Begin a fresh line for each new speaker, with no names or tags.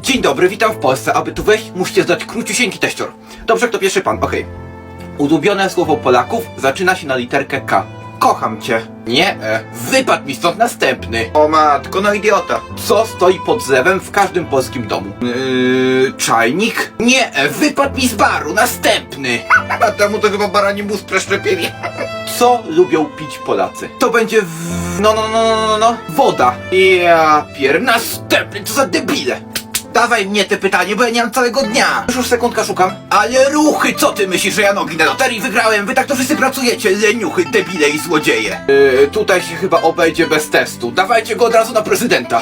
Dzień dobry, witam w Polsce. Aby tu wejść, musicie zdać króciusieńki teścior. Dobrze, kto pierwszy pan? Okej. Ulubione słowo Polaków zaczyna się na literkę K. Kocham cię. Nie, wypadł mi stąd następny. O matko, no idiota. Co stoi pod zlewem w każdym polskim domu? Czajnik? Nie, wypadł mi z baru, następny. A temu to chyba barani mózg przeszczepili. Co lubią pić Polacy? To będzie woda. Ja następny, co za debile. Dawaj mnie te pytanie, bo ja nie mam całego dnia. Już sekundka szukam. Ale ruchy, co ty myślisz, że ja nogi na loterii wygrałem? Wy tak to wszyscy pracujecie, leniuchy, debile i złodzieje. Tutaj się chyba obejdzie bez testu. Dawajcie go od razu na prezydenta.